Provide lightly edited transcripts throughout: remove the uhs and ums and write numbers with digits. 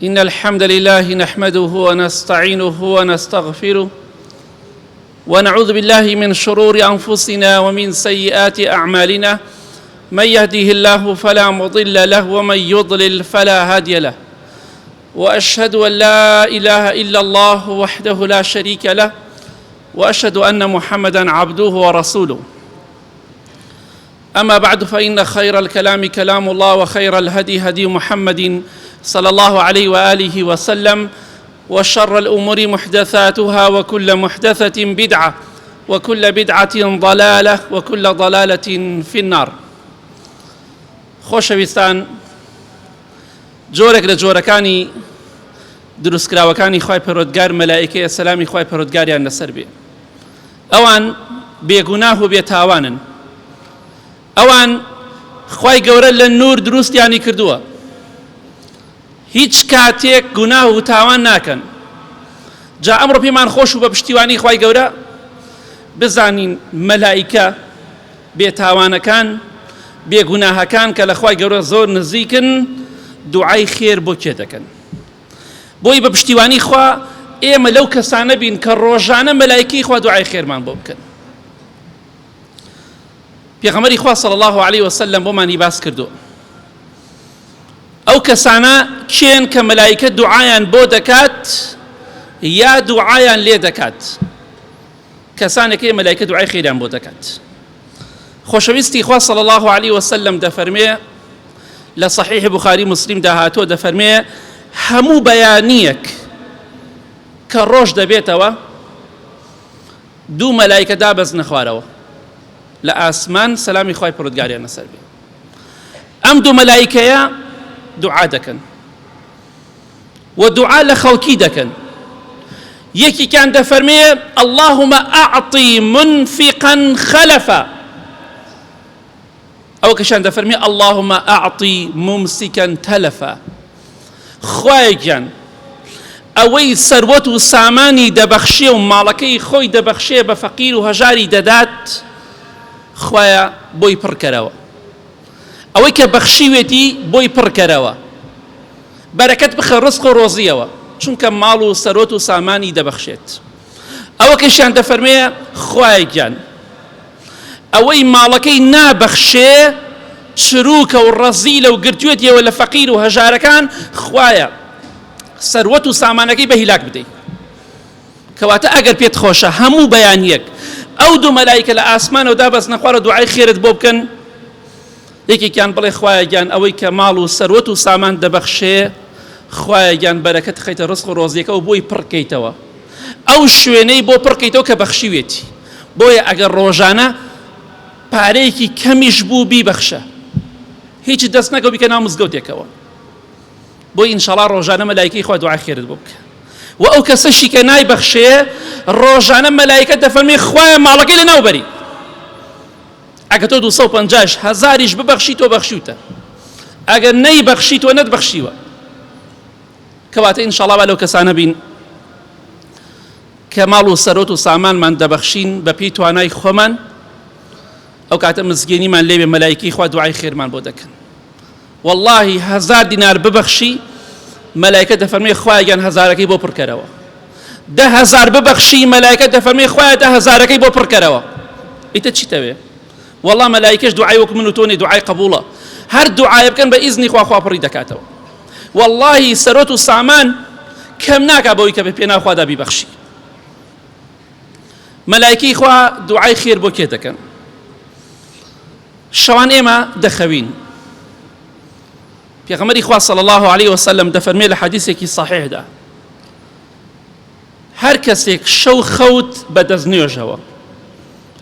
إن الحمد لله نحمده ونستعينه ونستغفره ونعوذ بالله من شرور أنفسنا ومن سيئات أعمالنا من يهده الله فلا مضل له ومن يضلل فلا هادي له وأشهد أن لا إله إلا الله وحده لا شريك له وأشهد أن محمدًا عبده ورسوله أما بعد فإن خير الكلام كلام الله وخير الهدي هدي محمد صلى الله عليه وآله وسلم وشر الأمور محدثاتها وكل محدثة بدعة وكل بدعة ضلالة وكل ضلالة في النار. خۆشەویستان، جۆرێک لە جۆرەکانی دروستکراوەکانی خوای پەروەردگار مەلائیکەیە سەلامی خوای پەروەردگاریان لەسەر بێ. ئەوان بێگوناه و بێتاوانن. ئەوان خوای گەورە لە نور دروستیانی کردووە. هیچ کاتێک گوناه و تاوان ناکەن. جا ئەمڕۆ پێمان خۆش و بە پشتیوانی خوای گەورە بزانین مەلائیکە بێتاوانەکان بێگوناهەکان کە لە خوای گەورە زۆر نزیکن دوعای خێر بۆ کێ دەکەن. بۆی بە پشتیوانی خوا ئێمە لەو کەسانە بین کە ڕۆژانە مەلائیکەی خوا دوعای خێرمان بۆ بکەن. پێغەمبەری خوا صلی الله علیه وسلم بۆمانی باس کردو ئەو کەسانە کێن کە مەلائیکە دوعایان بۆ دەکات یا دوعایان لێ دەکات. کەسانێکی مەلائیکە دوعای خێریان بۆ دەکات. خۆشەویستی خوا صلی الله علیه وسلم دەفەرمێ لە صحیح بوخاری مسلم داهاتۆ دەفەرمێ هەموو بەیانیەک کە ڕۆژ دەبێتەوە دوو مەلائیکە دابەزنە خوارەوە لە ئاسمان سەلامی خوای پەروەردگاریان لەسەر بێ. ئەم دوو مەلائیکەیە دوعا دەکەن و دوعا لە خەڵکی دەکەن. یەکێکیان دەفەرمێ اللهم أعطي منفقا خلفا، ئەو کەشیان دەفەرمێ اللهم أعطي ممسكا تلفا. خوای گیان ئەوەی سەروەت و سامانی دەبەخشێ و ماڵەکەی خۆی دەبەخشێ بە فەقیر و هەژاری دەدات، خوایە بۆی پڕکەرەوە. ئەوەی کە بەخشیوێتی بۆی پڕکەرەوە، بەرەکەت بخە ڕزق و ڕۆزیەوە، چونکە ماڵ و سەرۆت و سامانی دەبەخشێت. ئەوە کەشیان دەفەرمێ خوای گیان ئەوەی ماڵەکەی نابەخشێ چروکە و ڕەزیلە و گرتوێتیەوە لە فەقیر و هەژارەکان، خوایە سەروەت و سامانەکەی بە هیلاک بدەیت. کەواتە ئەگەر پێت خۆشە هەموو بەیانیەک ئەو دوو مەلائیکە لە ئاسمانەوە دابەزنە خوارە دوعای خێرت بۆ بکەن، یەکێکیان بڵێ خوایە گیان ئەوەی کە ماڵ و سەروەت و سامان دەبەخشێ، خوایە گیان بەرەکەت خەیتە ڕزق و ڕۆزیەکە و بۆی پڕکەیتەوە، ئەو شوێنەی بۆ پڕکەیتەوە کە بەخشیوێتی. بۆیە ئەگەر ڕۆژانە پارەیەکی کەمیش بوو بیبەخشە، هیچ دەست نەکەو بیکە ناو مزگەوتێکەوە، بۆی ئینشاڵڵا ڕۆژانە مەلائیکەی خوا دوعای خێرت بۆ بکە. و ئەو کەسەشی کە نایبەخشێ ڕۆژانە مەلائیکە دەفەرمێ خوایە ماڵەکەی لە ناوبەری، ئەگە تۆ 250 هەزاریش ببەخشی تۆ بەخشیوتە، ئەگەر نەیبەخشی تۆ نەتبەخشیوە. کەواتە ئینشاڵڵا با لەو کەسانە بین کە ماڵ و سەرۆت و سامانمان دەبەخشین بە پێی توانای خۆمان، ئەو کاتە مزگەنیمان لێبێ مەلائیکەی خوا دوعای خێرمان بۆ دەکەن. واللهی 1000 دینار ببەخشی مەلائیکە دەفەرمێ خوایە گیان هەزارەکەی بۆ پڕکەرەوە. 10,000 ببەخشی مەلائیکە دەفەرمێ خوایە 10,000ەکەی بۆ پڕکەرەوە. ئیتە چیتەوێ؟ والله مەلائیکەش دوعای وەکو من و تۆنی دوعای قبوڵە. هەر دوعای بکەن بە ئیزنی خوا، خوا پڕی دەکاتەوە. واللهی سەرۆت و سامان کەم ناکا بەوەی کە بە پێناو خوادا بیبەخشی. مەلائیکەی خوا دوعای خێر بۆ کێ دەکەن؟ شەوان ئێمە دەخەوین. پێغەمبەری خوا صلی الله علیه وسلم دەفەرمێ لە حەدیثێکی صحیحدا هەر کەسێک شەو خەوت بە دەستنوێژەوە،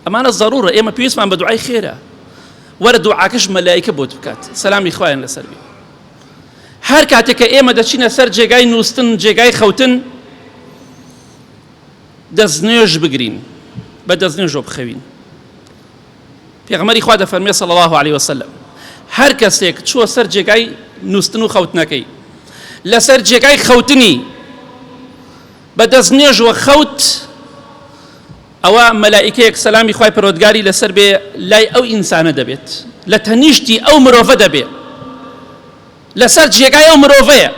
ئەمانە ضرورە، ئێمە پێویستمان بە دوعای خێرە، وەرە دوعاکەش مەلائیکە بۆت بکات سەلامی خوایان لەسەر بێ. هەر کاتێک کە ئێمە دەچینە سەر جێگای نووسن جێگای خەوتن دەستنوێژ بگرین بە دەستنوێژەوە بخەوین. پێغەمبەری خوا دەفەرمێ صلی الله علیه وسلم هەر کەسێک چووە سەر جێگای نووسن و خەوتنەکەی لەسەر جێگای خەوتنی بە دەستنوێژەوە خەوت ئەوە مەلائیکەیەک سەلامی خوای پەروەردگاری لەسەر بێ لای ئەو ئینسانە دەبێت لە تەنیشتی ئەو مرۆڤە دەبێت لەسەر جێگای ئەو مرۆڤەیە.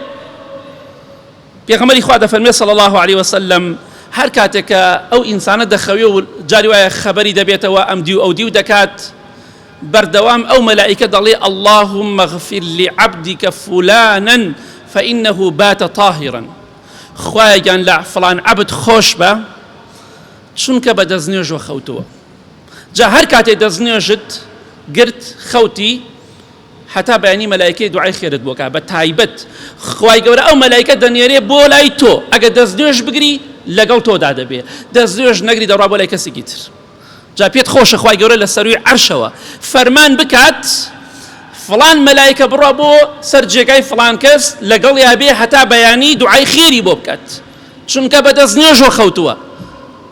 پێغەمبەری خوا دەفەرمێ صلی الله علیه وسلم هەر کاتێک کە ئەو ئینسانە دەخەوێ و جاری وایە خەبەری دەبێتەوە ئەم دی و ئەو دی و دەکات بەردەوام ئەو مەلائیکە دەڵێ اللهم اغفر لعبدك فلانا فإنه بات طاهرا. خوایە گیان لە فڵان عەبد خۆش بە چونکە بە دەستنوێژەوە خەوتووە. جا هەر کاتێ دەستنوێژت گرت خەوتی حتا بەیانی مەلایکەی دوعای خێرت بۆکە بە تایبەت خوای گەورە ئەو مەلایکە دەنێرێ بۆ لای تۆ ئەگە دەستنوێژ بگری لەگەڵ تۆدا دەبێ دەستنوێژ نەگری دەڕوا بۆ لای کەسێکی تر. جا پێت خۆشە خوای گەورە لە سەروی عەرشەوە فەرمان بکات فڵان مەلایکە بڕوا بۆ سەر جێگای فڵان کەس لەگەڵ یا بێ هەتا بەیانی دوعای خێری بۆ بکات چونکە بە دەستنوێژەوە خەوتووە.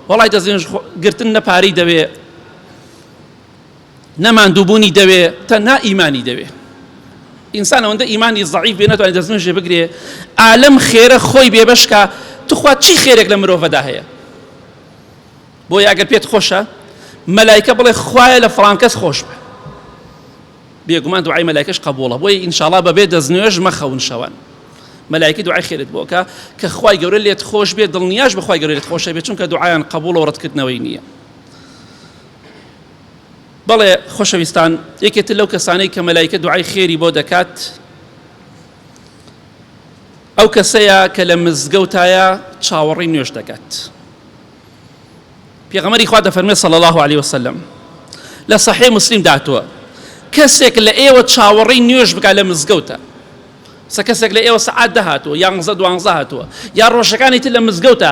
وەڵای دەستنوێژ گرتن نەپارەی دەوێ نەماندووبوونی دەوێ تەنها ئیمانی دەوێ. ئینسان ئەوەندە ئیمانی ضعیف بێ نەتوانێت دەستنوێژێ بگرێ ئالەم خێرە خۆی بێبەشکە توخوا چی خێرێک لە مرۆڤەدا هەیە. بۆیە ئەگەر پێت خۆشە مەلایکە بڵێ خوایە لە فڵان کەس خۆش بە بێگومان دوعای مەلایکەش قبوڵە. بۆیە ئینشاءڵڵا بەبێ دەستنوێژ مەخەون شەوان مەلایکە دوعای خێرت بۆکە کە خوای گەورە لێت خۆش بێت دڵنیاش بە خوای گەورە لێت خۆشە بێت چونکە دوعایان قبوڵە و ڕەتکردنەوەی نییە. بەڵێ خۆشەویستان یەکێتر لەو کەسانەی کە مەلایکە دوعای خێری بۆ دەکات ئەو کەسەیە کە لە مزگەوتایە چاوەڕی نوێژ دەکات. پێغەمبەری خوا دەفەرمێ صلی الله علیه وسلم لە صحیح مسلم داتووە کەسێک لە ئێوە چاوەڕی نوێژ بکات لە مزگەوتە کەسێک لە ئێوە سەعات دەهاتوە یانزە دوانزە هاتووە یا ڕۆژەکانی تر لە مزگەوتە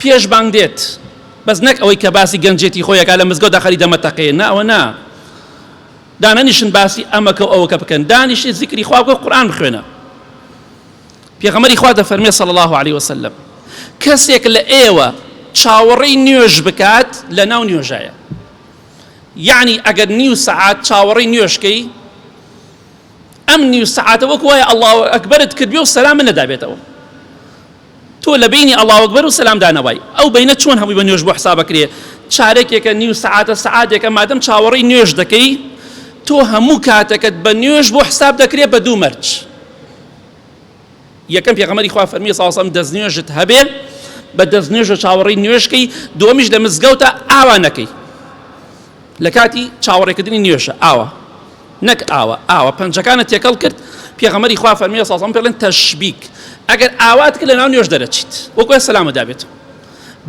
پێش بانگ دێت بەس نەک ئەوەی کە باسی گەنجێتی خۆیەکە لە مزگەوت داخەری دەمەتەقەیە نا ئەوە نا دانەنیشن باسی ئەمەکە و ئەوەکە بکەن دانیشی زیکری خوا بکە قورئان بخوێنە. پێغەمبەری خوا دەفەرمێ صلی الله علیه وسلم کەسێک لە ئێوە چاوەڕی نوێژ بکات لە ناو نوێژایە یعنی ئەگەر نیو سەعات چاوەڕی نوێژکەی ئەم نیو سەعاتە وەک وایە ئەڵڵاهو ئەکبەرت کردبێ و سەلامت نەدابێتەوە تۆ لە بینی ئەڵڵاهو ئەکبەر و سەلام دانەوای ئەو بینە چۆن هەمووی بە نوێژ بۆ حسابەکرێ چارێکێکە نیو سەعاتە سەعاتێکە مادەم چاوەڕی نوێژ دەکەی تۆ هەموو کاتەکەت بە نوێژ بۆ حساب دەکرێ بە دوو مەرج. یەکەم پێغەمبەری خوا فەرمیێ صلی الله علیه وسلم دەستنوێژت هەبێ بە دەستنوێژ و چاوەڕی نوێژکەی دووەمیش لە مزگەوتە ئاوا نەکەی لە کاتی چاوەڕێکردنی نوێژە ئاوا نەک ئاوا پەنجەکانت تێکەڵ کرد پێغەمبەری خوا فەرمیێ صلی الله علیه وسلم پێڵێن تەشبیک ئەگەر ئاوات کرد لە ناو نوێژ دەرەچیت وەکو سەلامت دابێت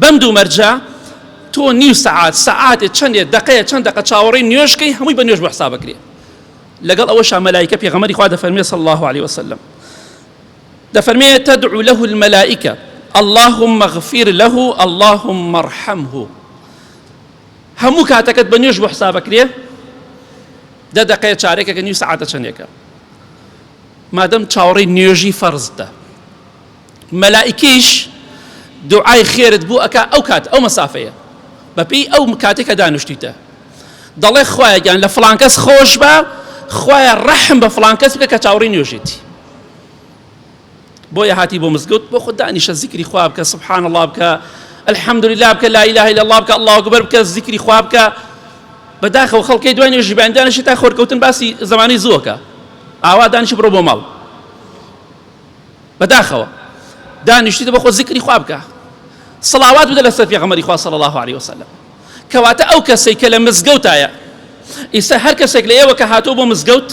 بەم دوو مەرجە تۆ نیو سەعات سەعاتێ چەندێ دقەیە چەند دقە چاوەڕی نوێژکەی هەمووی بە نوێژ بۆ حسابەکرێ. لەگەڵ ئەوەشا مەلایکە پێغەمبەری خوا دەفەرمێ صلی الله علیه وسلم دەفەرمێ تدعو له الملائکە اللهم اغفر له اللهم ارحمه هەموو کاتەکەت بە نوێژ بۆ حسابەکرێ دە دقەیە چارێکەکە نیو سەعاتە چەندێکە مادەم چاوەڕی نوێژی فەرزدە مەلائکەیش دوعای خێرت بوو ئەکا ئەو کات ئەو مەسافەیە بەپێی ئەو کاتێکە دانیشتیتە دەڵێ خوایە گیان لە فڵان کەس خۆش بە خوایە ڕەحم بە فڵان کەس بکە کە چاوەڕی نوێژێتی بۆیە هاتی بۆ مزگەوت بۆ خۆت دانیشە زیکری خوا بکە سبحان الله بکە الحمد لله بکە لا اله الا الله بکە الله اکبر بکە زیکری خوا بکە بەداخەوە خەڵکەی دوای نوێژی بەیان دانیشی تا خۆرکەوتن باسی زمانی زووەکە ئاوا دانیشی بڕۆ بۆ ماڵ بەداخەوە دانیشتیتە بۆ خۆ زیکری خوا بکە سڵاوات بدە لەسەر پێغەمبەری خوا صلی الله علیه وسلم کەواتە ئەو کەسەی کە لە مزگەوتایە ئیستا هەر کەسێک لە ئێوە کە هاتووە بۆ مزگەوت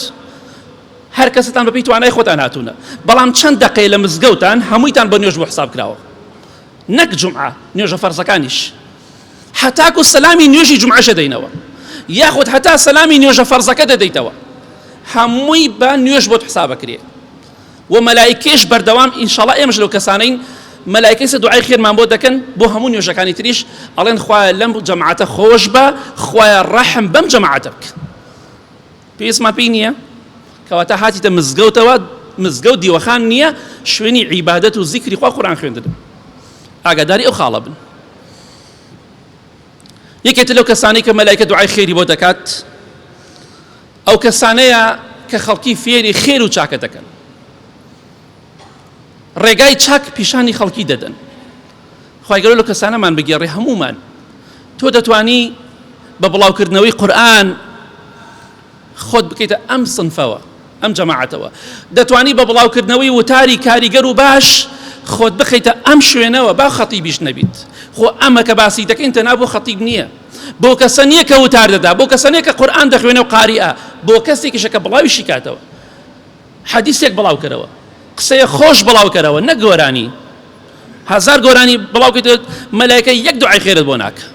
هەر کەسەتان بەپێی توانای خۆتان هاتوونە بەڵام چەند دقەیە لە مزگەوتان هەموویتان بە نوێژ بۆ حساب کراوە نەک جومعە نوێژە فەرزەکانیش هەتاکو سەلامی نوێژی جومعەشە دەینەوە یاخود هەتا سەلامی نوێژە فەرزەکە دەدەیتەوە هەمووی بە نوێژ بۆت حسابەکرێ و مەلایکەش بەردەوام ئینشاءڵڵا ئێمەش لەو کەسانەین مەلایکەی دوعای خێرمان بۆ دەکەن بۆ هەموو نوێژەکانی تریش ئەڵێن خوایە لەم جەماعەتە خۆش بە خوایە ڕەحم بەم جەماعەتە بکە پێویستمان پێی نییە کەواتە هاتیتە مزگەوتەوە مزگەوت دیوەخان نییە، شوێنی عیبادەت و زیکری خوا قورئان خوێندنە. ئاگاداری ئەو خاڵە بن. یەکێتە لەو کەسانەی کە مەلایکە دوعای خێری بۆ دەکات، ئەو کەسانەیە کە خەڵکی فێری خێر و چاکە دەکەن، ڕێگای چاک پیشانی خەڵکی دەدەن. خوای گەورە لەو کەسانەمان بگێڕێ هەمومان. تۆ دەتوانی بە بڵاوکردنەوەی قورئان خۆت بکەیتە ئەم سنفەوە، ئەم جەماعەتەوە. دەتوانی بە بڵاوکردنەوەی وتاری کاریگەر و باش خۆت بخەیتە ئەم شوێنەوە، با خەتیبیش نەبیت. خۆ ئەمە کە باسی دەکەین تەنها بۆ خەتیب نییە، بۆ کەسە نییە کە وتار دەدا، بۆ کەسە نییە کە قورئان دەخوێنێ و قاریئە، بۆ کەسێکیشە کە بڵاویشی کاتەوە، حەدیثێک بڵاو کەرەوە، قسەیە خۆش بڵاو کەرەوە، نەک گۆرانی. هەزار گۆرانی بڵاو کەیتەوە مەلایکە یەک دوعای خێرت بۆ ناکە.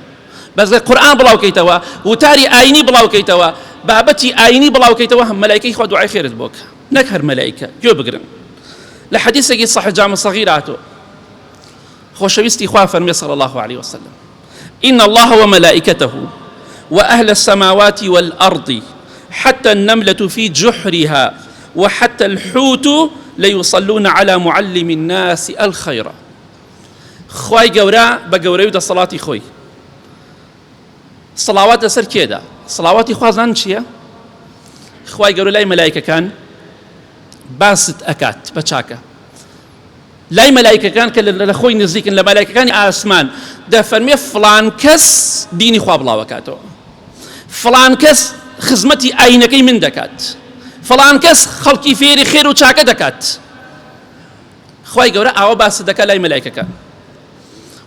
بەس قورئان بڵاو کەیتەوە، وتاری ئاینی بڵاو کەیتەوە، بابەتی ئاینی بڵاو کەیتەوە، هەم مەلایکەی خوا دوعای خێرت بۆ کە، نەک هەر مەلایکە. گوێ بگرن، لە حەدیثێکی صحیح جامع صغیر هاتووە، خۆشەویستی خوا فەرمێ صلی الله عليه وسلم: إن الله وملائكته وأهل السماوات والأرض حتى النملة في جحرها وحتى الحوت ليصلون على معلم الناس الخير. خوای گەورە بە گەورەی و دەسەڵاتی خۆی سڵاوات لەسەر کێدا؟ سڵاواتی خوازان چییە؟ خوای گەورە لای مەلایکەکان باست ئەکات بە چاکە، لای مەلایکەکان کە لە خۆی نزیکن، لە مەلایکەکانی ئاسمان دەفەرمێ فڵان کەس دینی خوا بڵاوەکاتەوە، فڵان کەس خزمەتی ئاینەکەی من دەکات، فڵان کەس خەڵکی فێری خێر و چاکە دەکات. خوای گەورە ئاوە باست دەکات لای مەلایکەکان.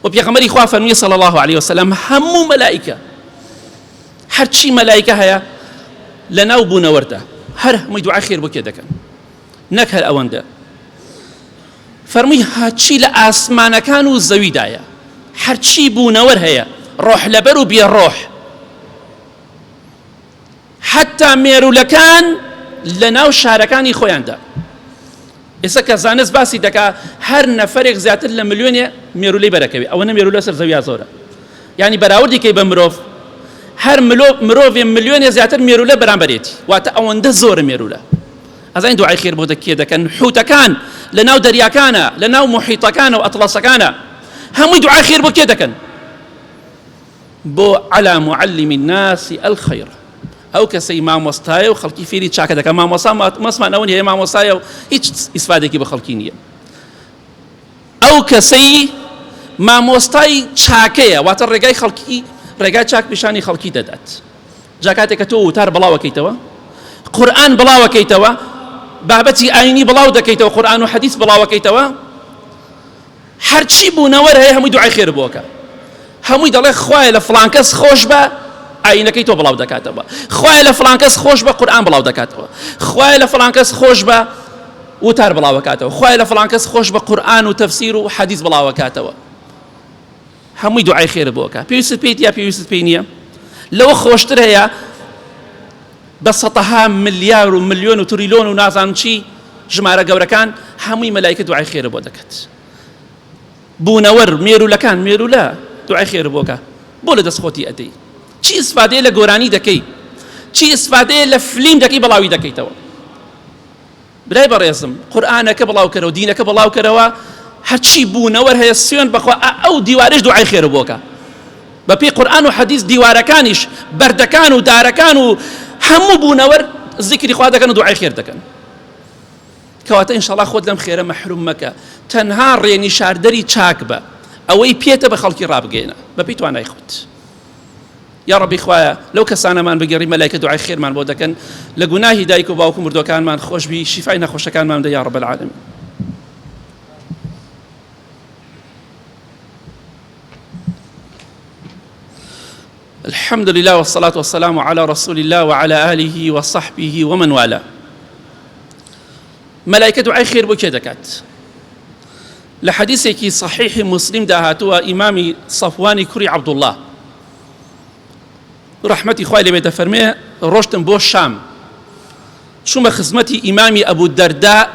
و پێغەمبەری خوا فەرمووی صلی الله عليه وسلم: هەموو مەلایکە، هەرچی مەلایکە هەیە لەناو بوونەوەردا، هەر هەمووی دوعای خێر بۆ کێ دەکەن، نەک هەر ئەوەندە. فەرمووی هەرچی لە ئاسمانەکان و زەویدایە، هەرچی بوونەوەر هەیە، ڕۆح لەبەر و بێڕۆح، حتا مێرولەکان لە ناو شارەکانی خۆیاندا. ئێستا کە زانست باسی دەکا هەر نەفەرێک زیاتر لە ملیۆنێ مێرولەی بەرەکەوێ، ئەوە مێرولە سەر زەویا زۆرە، یعنی بەراوردی کەی بە مرۆڤ، هەر مرۆڤێ ملیۆنێ زیاتر مێرولە بەرامبەرێتی، واتە ئەوەندە زۆرە مێرولە. ئەزانین دوعای خێر بۆ کێ دەکەن؟ حوتەکان لە ناو دەریاکانە، لە ناو محیطەکانە و ئەتڵەسەکانە، هەمووی دوعای خێر بۆ کێ دەکەن؟ بۆ على معلم الناس الخير، ئەو کەسەی مامۆستایە و خەڵکی فێری چاکە دەکە. مامۆستا مەسمان ئەوە نیە مامۆستایە و هیچ ئیسفادێکی بە خەڵکی نییە. ئەو کەسەی مامۆستای چاکەیە، واتە ڕێگای خەڵکی، ڕێگای چاک پیشانی خەڵکی دەدات. جا کاتێک کە تۆ وتار بڵاوەکەیتەوە، قورئان بڵاوەکەیتەوە، بابەتی ئاینی بڵاو دەکەیتەوە، قورئان و حەدیث بڵاوەکەیتەوە، هەرچی بوونەوەر هەیە هەمووی دوعای خێر بۆکە، هەمووی دەڵێ خوایە لە فڵان کەس خۆش بە، ئاینەکەی تۆ بڵاو دەکاتەوە، خوایە لە فڵان کەس خۆش بە، قورئان بڵاو دەکاتەوە، خوایە لە فڵان کەس خۆش بە، وتار بڵاوەکاتەوە، خوایە لە فڵان کەس خۆش بە، قورئان و تەفسیر و حەدیث بڵاوەکاتەوە، هەمووی دوعای خێر بۆکە. پێویستت پێیت یا پێویستت پێی نییە؟ لەوە خۆشتر هەیە بە سەتەها ملیار و ملیۆن و تریلیۆن و نازانم چی ژمارە گەورەکان، هەمووی مەلایکە دوعای خێر بۆ دەکات. بوونەوەر مێرولەکان، مێرولە دوعای خێر بۆکە، بۆ لە دەستخۆتی ئەدەی. چی ئیسفادەیە لە گۆرانی دەکەی؟ چی ئیسفادەیە لە فلیم دەکەی بەڵاوی دەکەیتەوە؟ برای بەڕێزم، قورئانەکە بڵاو کەرەوە، دینەکە بڵاو کەرەوە، هەرچی بوونەوەر هەیە سوێن بەخوا ئەو دیوارش دوعای خێر بۆکە. بەپێی قورئان و حەدیث دیوارەکانیش، بەردەکان و دارەکان و هەموو بوونەوەر زیکری خوا دەکەن و دوعای خێر دەکەن. کەواتە ئینشاءڵڵا خۆت لەم خێرە مەحروم مەکە، تەنها ڕێنی شاردەری چاک بە، ئەوەی پێتە بە خەڵکی ڕابگەێنە بەپێی توانای خۆت. یا ڕەبی خوایە لەو کەسانەمان بگەڕی مەلایکە دوعای خێرمان بۆ دەکەن، لە گوناهی دایک و باوک و مردوەکانمان خۆشبی، شیفای نەخۆشەکانمان بدە یا ڕەب العالەمین. الحمد لله والصلاة والسلام على رسول الله وعلى آله وصحبه ومن والاه. ملائكة دعاء خير بو كدكات. لحديثك صحيح مسلم دهاتوا إمام صفوان كري عبد الله رحمتي خوالي لبيت فرميه روشتن بو الشام شوم خزمتي إمامي أبو الدرداء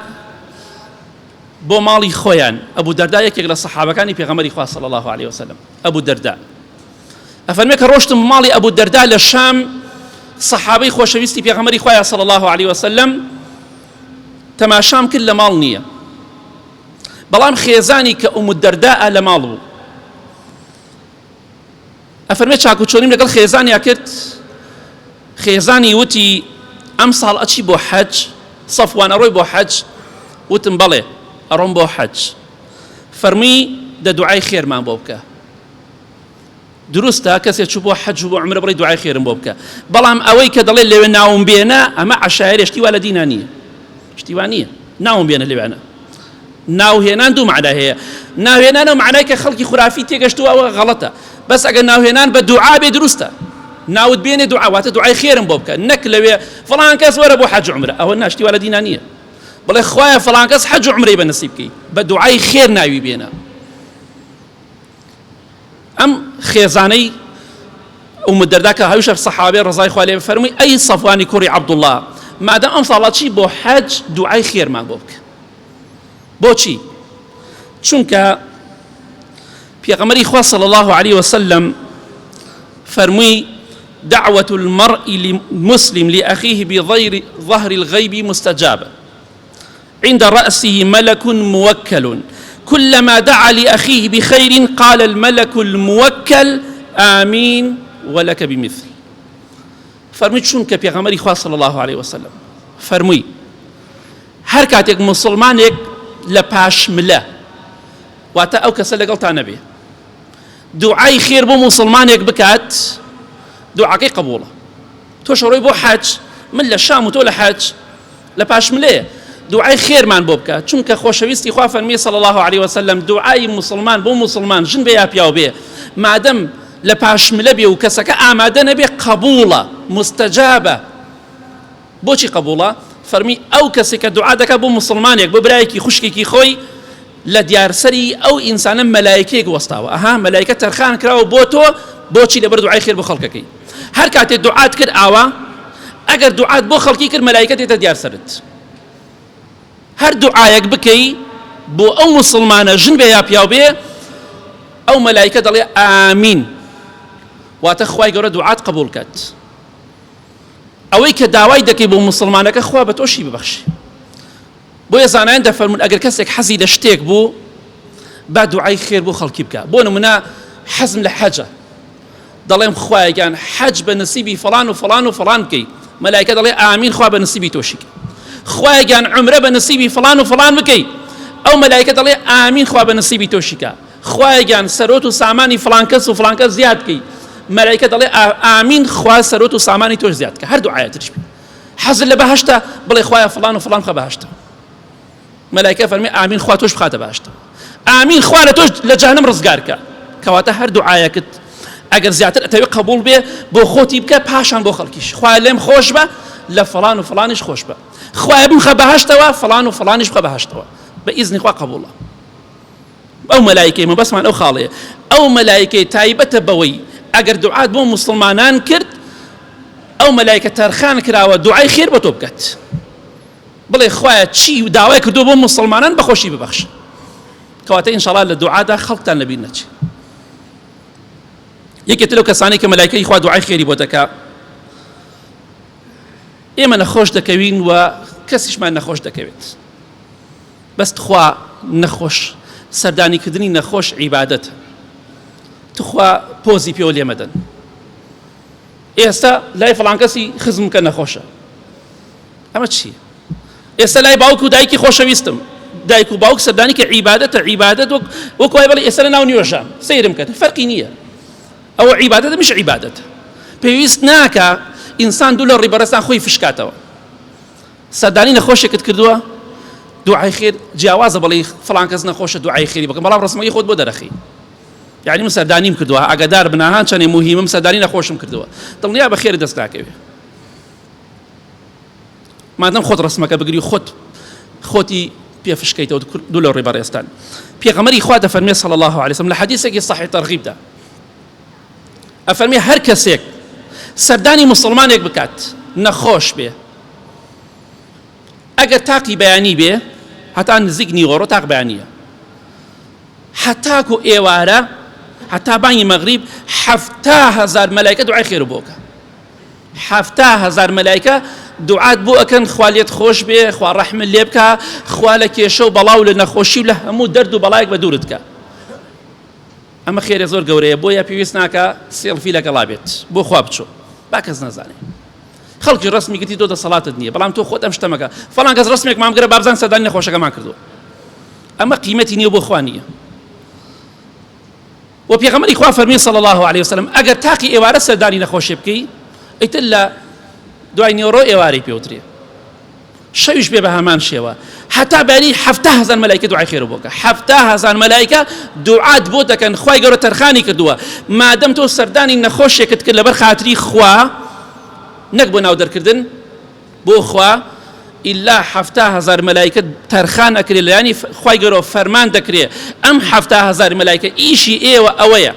بو مالي خويان. أبو الدرداء يكي للصحابة كان في خواه صلى الله عليه وسلم. أبو الدرداء أفرميك روشتن مالي أبو الدرداء للشام صحابي خوشويستي في خواه صلى الله عليه وسلم تەماشام کرد لە ماڵ نییە، بەڵام خێزانی کە ئوم الدەرداء لە ماڵ بوو. ئەفەرمێ چاکوچۆنیم لەگەڵ خێزانیا کرد، خێزانی وتی ئەم ساڵ ئەچی بۆ حەج، سەفوان ئەڕۆی بۆ حەج؟ وتم بەڵێ ئەڕۆم بۆ حەج. فەرمووی دە دوعای خێرمان بۆ بکە. دروستە کەسێک چوو بۆ حەج و بۆ عومرە بڕی دوعای خێرم بۆ بکە، بەڵام ئەوەی کە دەڵێ لەوێ ناوم بێنە ئەمە عەشایرە، شتی وا لە دینە نییە، شتی وا نییە، ناوم بێنە لەوێنە. ناوهێنان دوو معنای هەیە، ناوهێنانە معنای کە خەڵکی خورافی تێگەشتووە ئەوە غەڵەتە، بەس ئەگەر ناوهێنان بە دوعا بێ دروستە، ناوت بێنێ دوعا، واتە دوعای خێرم بۆ بکە، نەک لەوێ فڵان کەس وەرە بۆ حەج و عومرە، ئەوە ناشتی وا لە دینە نییە. بڵێ خوایە فڵان کەس حەج و عومرەی بەنسیب بکەی، بە دوعای خێر ناوی بێنە. ئەم خێزانەی ئوم الدەرداء کە هەویشە سەحابەی ڕەزای خوا لێ فەرمووی ئەی سەفوانی کوڕی عەبدوڵڵا، مادام ئەم ساڵە چی بۆ حەج دوعای خێرمان بۆ بکە. بۆچی؟ چونکە پێغەمبەری خوا صلی الله عليه وسلم فرمووی دعوة المرء المسلم لأخيه بظهر الغيب مستجابة، عند رأسه ملك موكل، كلما دعا لأخيه بخير قال الملك الموكل آمين ولك بمثل. فرمووی چونکە پێغەمبەری خوا صلی الله عليه وسلم فرمووی هەر کاتێک مسلمانێک لە پاشملە، واتە ئەو کەسە لەگەڵتا نەبێ، دوعای خێر بۆ مسلمانێک بکات، دوعاکەی قبوڵە. تۆ شەڕۆی بۆ حەج، من لە شام و تۆ لە حەج، لە پاشملەیە، دوعای خێرمان بۆ بکە، چونکە خۆشەویستی خوا فەرمی صلی الله عليه وسلم دوعای مسلمان بۆ مسلمان ژن بێ یا پیاو بێ، مادەم لە پاشملە بێ و کەسەکە ئامادە نەبێ قبوڵە، مستەجابە. بۆچی قبوڵە؟ فەرمی ئەو کەسێک کە دوعا دەکات بۆ مسلمانێک، بۆ برایەکی خوشکێکی خۆی، لە دیارسەری ئەو ئینسانە مەلایکەیەک وەستاوە، ئەها مەلایکە تەرخان کراوە بۆ تۆ، بۆچی لەبەر دوعای خێر بۆ خەڵکەکەی. هەر کاتێک دوعات کرد ئاوا، ئەگەر دوعات بۆ خەڵکی کرد مەلایکە دێتە دیارسەرت. هەر دوعایەک بکەی بۆ ئەو مسلمانە ژن بێ یا پیاو بێ، ئەو مەلایکە دەڵێ ئامین، واتە خوای گەورە دوعات قبول کات. ئەوەی کە داوای دەکەی بۆ مسلمانەکە خوا بە تۆشی ببەخشی. بۆیە زانایان دەفەرمون ئەگەر کەسێک حەزی لە شتێک بوو با دوعای خێر بۆ خەڵکی بکە. بۆ نمونە حەزم لە حەجە، دەڵێم خوایەگیان حەج بە نسیبی فڵان و فڵان و فڵان بکەی، مەلایکە دەڵێ ئامین، خوا بە نسیبی تۆشی کە. خوایەگیان عومرە بە نسیبی فڵان و فڵان بکەی، ئەو مەلایکە دەڵێ ئامین، خوا بە نسیبی تۆشی کە. خوایەگیان سەرۆت و سامانی فڵان کەس و فڵان کەس زیاد بکەی، مەلایکە دەڵێ ئامین، خوا سەرۆت و سامانی تۆش زیاد کە. هەر دوعایەتش بێ. حەزت لە بەهەشتە، بڵێ خوایە فڵان و فڵان خوا بەهەشتە، مەلایکە فەرمی ئامین، خوا تۆش بخاتە بەهەشتە. ئامین، خوا لە تۆش لە جەهەنەم ڕزگار کە. کەواتە هەر دوعایەکت ئەگەر زیاتر ئەتەوێ قبول بێ بۆ خۆتی بکە، پاشان بۆ خەڵکیش. خوایە لێم خۆش بە، لە فڵان و فڵانیش خۆش بە. خوایە بمخە بەهەشتەوە، فڵان و فڵانیش بخە بەهەشتەوە، بە ئیزنی خوا قبوڵە. ئەو مەلایکەی مەبەسمان ئەو خاڵەیە، ئەو مەلایکەی تایبەتە بەوەی ئەگەر دوعات بۆ مسلمانان کرد، ئەو مەلایکە تەرخان کراوە دوعای خێر بۆ تۆ بکات، بڵێ خوایە چی داوای کردو بۆ مسلمانان بەخۆشی ببەخش. کەواتە ئینشاڵڵا لە دوعادا خەڵکتان لەبیر نەچێ. یەکێتر لەو کەسانی کە مەلایکەی خوا دوعای خێری بۆ دەکا، ئێمە نەخۆش دەکەوین و کەسیشمان نەخۆش دەکەوێت، بەست خوا نەخۆش، سەردانیکردنی نەخۆش عیبادەتە. تخوا پۆزی پێوە لێ مەدەن. ئێستا لای فڵان کەسی خزم کە نەخۆشە، ئەمە چییە؟ ئێستا لای باوک و دایکی خۆشەویستم، دایک و باوک سەردانی کە عیبادەتە، عیبادەت وەکو وای بڵێ ئێستا لە ناو نیوەژە سەیرم کەن، فەرقی نییە. ئەوە عیبادەتە مش عیبادەتە. پێویست ناکە ئینسان دوو لە ڕێبەرەستان خۆی فشکاتەوە. سەردانی نەخۆشێکت کردووە، دوعای خێر جیاوازە بڵێ فڵان کەس نەخۆشە دوعای خێری بکەم، بەڵام ڕسمەکەی خۆت بۆ دەرەخی. یعنی من سەردانیم کردووە، ئاگادار بناهان چەندێ موهیمم، سەردانی نەخۆشم کردووە، دڵنیا بە خێر دەست ناکەوێ. مادەم خۆت ڕسمەکە بگری و خۆتی پێ فشکەیتەوە دوو لە ڕێبەڕێستان. پێغەمبەری خوا دەفەرمێ صلی الله عليه وسلم لە حەدیثێکی صحیح تەرغیبدا، ئەفەرمێ هەر کەسێک سەردانی مسلمانێک بکات نەخۆش بێ، ئەگەر تاقی بەیانی بێ، هەتا نزیک نیوەڕۆ تاق بەیانیە، هەتاکو ئێوارە، هەتا بانگی مەغریب 7,000 مەلایکە دوعای خێر بۆ بکە. 7,000 مەلایکە دوعات بۆ ئەکەن خوا لێت خۆش بێ، خوا ڕەحمت لێ بکە، خوا لە کێشە و بەڵاو لە نەخۆشی و لە هەموو دەرد و بەڵایەک بە دوورت بکە. ئەمە خێرە زۆر گەورەیە، بۆیە پێویست ناکە سێڵفی لەگەڵا بێت بۆ خوا بچۆ با کەس نەزانێ. خەڵکی ڕسمی گرتی تۆ دەسەڵاتت نییە، بەڵام تۆ خۆت ئەم شتە مەکە، فەڵان کەس ڕسمێک مامگرە با بزان سەردانی نەخۆشەکەمان کردو. ئەمە قیمەتی نییە بۆ خوا نییە. و پێغەمبەری خوا فەرمی صلی الله علیه وسلم ئەگەر تاقی ئێوارە سەردانی نەخۆشی بکەی ئیتر لە دوای نیۆڕۆ ئێوارەی پێوترێ، شەویش بێ بە هەمان شێوە، هەتا بەری 7,000 مەلایکە دوعای خێر بۆ بکە. 7,000 مەلایکە دوعات بۆ دەکەن، خوای گەورە تەرخانی کردووە مادەم تۆ سەردانی نەخۆشێکت کرد لەبەر خاتری خوا، نەک بۆ ناو دەرکردن بۆ خوا، ئیلا 7,000 مەلایکە تەرخان ئەکرێ، لەیانی خوای گەورە فەرمان دەکرێ ئەم 7,000 مەلایکە ئیشی ئێوە ئەوەیە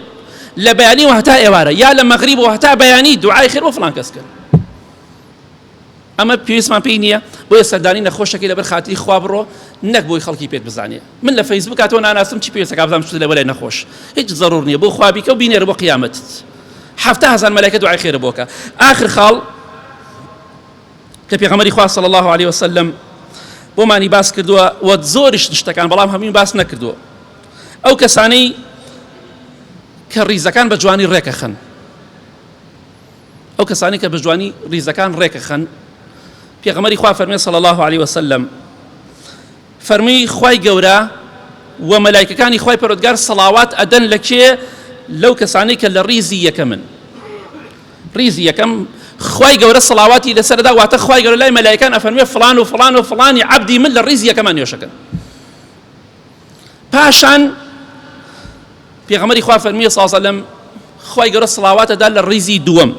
لە بەیانی و هەتا ئێوارە، یا لە مەغریب و هەتا بەیانی دوعای خێر بۆ فڵان کەس کرد. ئەمە پێویستمان پێی نییە بۆیە سەردانی نەخۆشەکەی لەبەر خاتری خوا بڕۆ، نەک بۆی خەڵکی پێت بزانێ. من لە فەیسبوک هاتۆ ناناسم چی پێویستە بزانم شت لەبەرای نەخۆش، هیچ زەڕور نییە، بۆ خوا بیکە و بینێرە بۆ قیامەت. 7,000 مەلایکە دوعای خێر بۆ بکە. ئاخر خاڵ کە پێغەمبەری خوا صلی الله علیه وسلم بۆمانی باس کردووە و زۆریش شتەکان، بەڵام هەمووی باس نەکردووە، ئەو کەسانەی کە ڕیزەکان بە جوانی ڕێکەخەن، ئەو کەسانی کە بە جوانی ڕیزەکان ڕێکەخەن. پێغەمبەری خوا فەرمی صلی الله علیه وسلم فەرمی خوای گەورە و مەلایکەکانی خوای پەروەردگار سەڵاوات ئەدەن لە کێ؟ لەو کەسانەی کە لە ڕیزی یەکەمن. ڕیزی یەکەم خوای گەورە سەڵاواتی لەسەردا، واتە خوای گەورە لای مەلایکان ئەفەرمێ فڵان و فڵان و فڵانی عەبدی من لە ڕیزی یەکەمان نوێشەکەن. پاشان پێغەمبەری خوا فەرمیە صلی الله علیه وسلم خوای گەورە سەڵاواتەدا لە ڕیزی دووەم.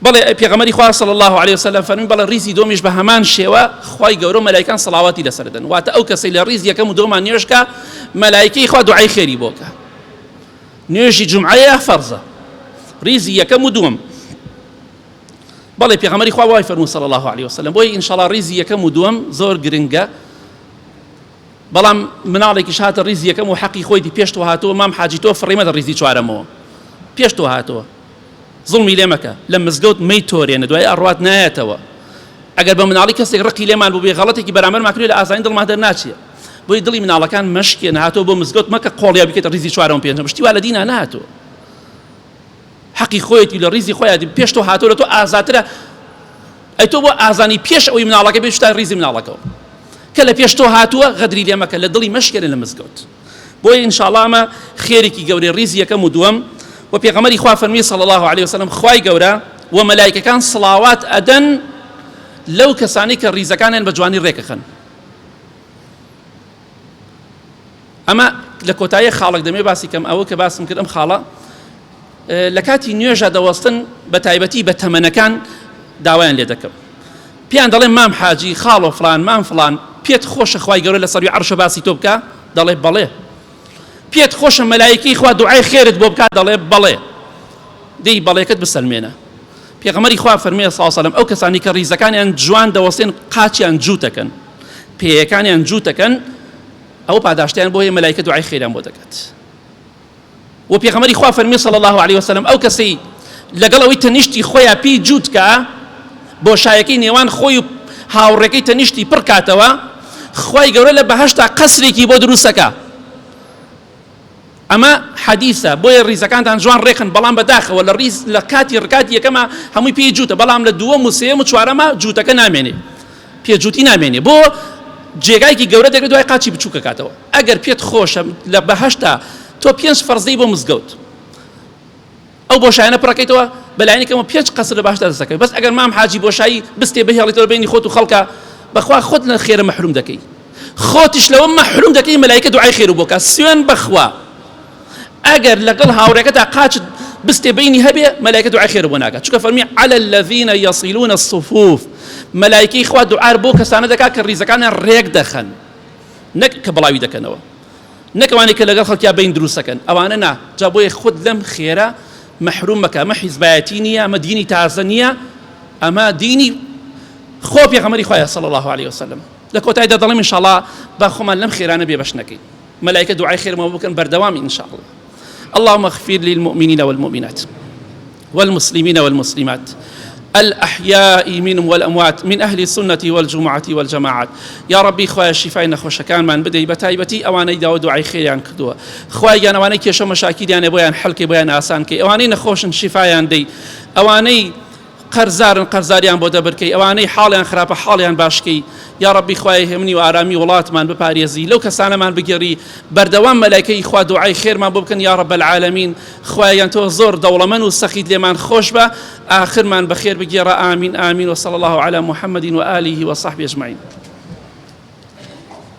بەڵێ پێغەمبەری خوا صلی الله علیه وسلم فەرمی بەڵێ ڕیزی دووەمیش بە هەمان شێوە خوای گەورە و مەلایکان سەڵاواتی لەسەر دەن، واتە ئەو کەسەی لە ڕیزی یەکەم و دووەمان نوێژکە مەلایکەی خوا دوعای خێری بۆ بکە. نوێژی جومعەیە فەرزە، ڕیزی یەکەم و دووەم. بەڵێ پێغەمبەری خوا وای فەرموو صلی الله علیه وسلم بۆی ئینشاءڵڵا ڕیزی یەکەم و دووەم زۆر گرنگە، بەڵام مناڵێکیش هاتە ڕیزی یەکەم و حەقی خۆی پێش تۆ هاتووە، مام حاجی تۆ فڕێمەدە ڕیزی چوارەمەوە پێش تۆ هاتووە، زڵمی لێ مەکە، لە مزگەوت مەی تۆرێنە دوای ئەڕوات نایەتەوە. ئەگەر بە مناڵی کەسێک ڕقی لێمان بوو بێ غەڵەتێکی بەرامبەرمان کردووە لە ئازانی دڵمان دەرناچێ، بۆی دڵی مناڵەکان مەشکێنە، هاتۆ بۆ مزگەوت مەکە قۆڵیا بکەیتە ڕیزی چوارەم پێنجەم، شتی وا لە دینە نهاتۆ، حەقی خۆیەتی لە ڕیزی خۆیەتی پێش تۆ هاتۆ لە تۆ ئازاترە، ئەی تۆ بۆ ئازانی پێش ئەوەی مناڵەکە بێت شتا ڕیزی مناڵەکەەوە، کە لە پێش تۆ هاتووە غەدری لێ مەکە، لە دڵی مەشکێنە لە مزگەوت. بۆیە ئینشاءڵڵا ئەمە خێرێکی گەورەی ڕیزی یەکەم و دووەم. و پێغەمبەری خوا فەرمی صلی الله علیه وسلم خوای گەورە و مەلایکەکان سڵاوات ئەدەن لەو کەسانی کە ڕیزەکانیان بە جوانی ڕێکەخەن. ئەمە لە کۆتایی خاڵێک دەمێ باسی کەم ئەوە کە باسم کرد ئەم خاڵە لە کاتی نوێژە دەوەستن بە تایبەتی بە تەمەنەکان داوایان لێ دەکەم، پێیان دەڵێ مام حاجی خاڵۆ فڵان مام فڵان پێت خۆشە خوای گەورە لە سەروی عەرشە باسی تۆ بکە؟ دەڵێ بەڵێ. پێت خۆشە مەلایکەی خوا دوعای خێرت بۆ بکات؟ دەڵێ بەڵێ. دەی بەڵێکت بسەلمێنە. پێغەمبەری خوا فەرمیە صلی الله علیه وسلم ئەو کەسانی کە ڕیزەکانیان جوان دەوەستێن قاچیان جووتەکەن، پێیەکانیان جووتەکەن، ئەو پاداشتیان بۆ هەیە مەلایکە دوعای خێریان بۆ دەکات. و پێغەمبەری خوا فەرمی صلی الله علیه وسلم ئەو کەسەی لەگەڵ ئەوەی تەنیشتی خۆیان پێی جووتکە بۆ شایەکەی نێوان خۆی و هاوڕێکەی تەنیشتی پڕ کاتەوە، خوای گەورە لە بەهەشتا قەسرێکی بۆ دروستەکە. ئەمە حەدیثە، بۆیە ڕیزەکانتان جوان ڕێکن، بەڵام بەداخەوە لە ڕیز لە کاتی ڕکاتی یەکەمە هەمووی پێی جووتە، بەڵام لە دووەم و سێم و چوارەمە جووتەکە نامێنێ، پێجووتی نامێنێ، بۆ جێگایکی گەورە دەگرێت دوای قاچی بچووکە کاتەوە. ئەگەر پێت خۆشە لە بەهەشتا تۆ 5 فەرزەی بۆ مزگەوت، ئەو بۆشایانە پڕەکەیتەوە بەلایەنێکەوە 5 قەسر لە باشدا دەستەکەی، بەس ئەگەر مام حاجی بۆشایی بستێ بهێڵیتەوە بینی خۆت و خەڵکە، بەخوا خۆت لە خێرە مەحروم دەکەی، خۆتیش لەوە مەحروم دەکەی، مەلایکە دوعای خێر بۆ بکات. سوێن بەخوا ئەگەر لەگەڵ هاوڕێکەتا قاچت بستێ بینی هەبێ، مەلایکە دوعای خێر بۆ ناکات، چونکە فەرمی علی الذین یصلون الصفوف، مەلایکەی خوا دوعار بۆ کەسانە دەکات کە ڕیزەکانیان ڕێک دەخەن، نەک کە بڵاوی دەکەنەوە، نەک ئەوانەی کە لەگەڵ خەڵکیا بین دروستەکەن، ئەوانە نا. جا بۆیە خود لەم خێرە مەحروم مەکە، ئەمە حیزبایەتی نییە، ئەمە دینی تازە نییە، ئەمە دینی خۆ پێغەمبەری خوایە صلی الله علیه وسلم. لە کۆتاییدا دەڵێم ئینشاءڵڵا با خۆمان لەم خێرانە بێبەش نەکەین، مەلایکە دوعای خێرمەوە بکەن بەردەوامی ئینشاءڵڵا. اللهم اغفر للمؤمنين والمؤمنات والمسلمين والمسلمات الأحياء منهم والأموات من أهل السنة والجمعة والجماعات. يا ربي خوايا شفاء نخوش كان من بدي بتايبتي أواني داود وعي خيريان كدوه خوايا أواني كيشو مشاكل يعني بويان حلقي بويان آسان كي أواني نخوش شفاء دي أواني قەرزاریان بۆ دەبرکەی ئەوانەی حاڵیان خراپە حاڵیان باشکەی یا ڕەبی خوای هێمنی و ئارامی وڵاتمان بپارێزی لەو کەسانەمان بگێڕی بەردەوام مەلایکەی خوا دوعای خێرمان بۆ بکەن یا رب العالمین خوایان تۆ زۆر دەوڵەمەند و سەخیت لێمان خۆش بە ئاخرمان بەخێر بگێڕە ئامین ئامین وصلى الله على محمد وآله وصحبه أجمعين.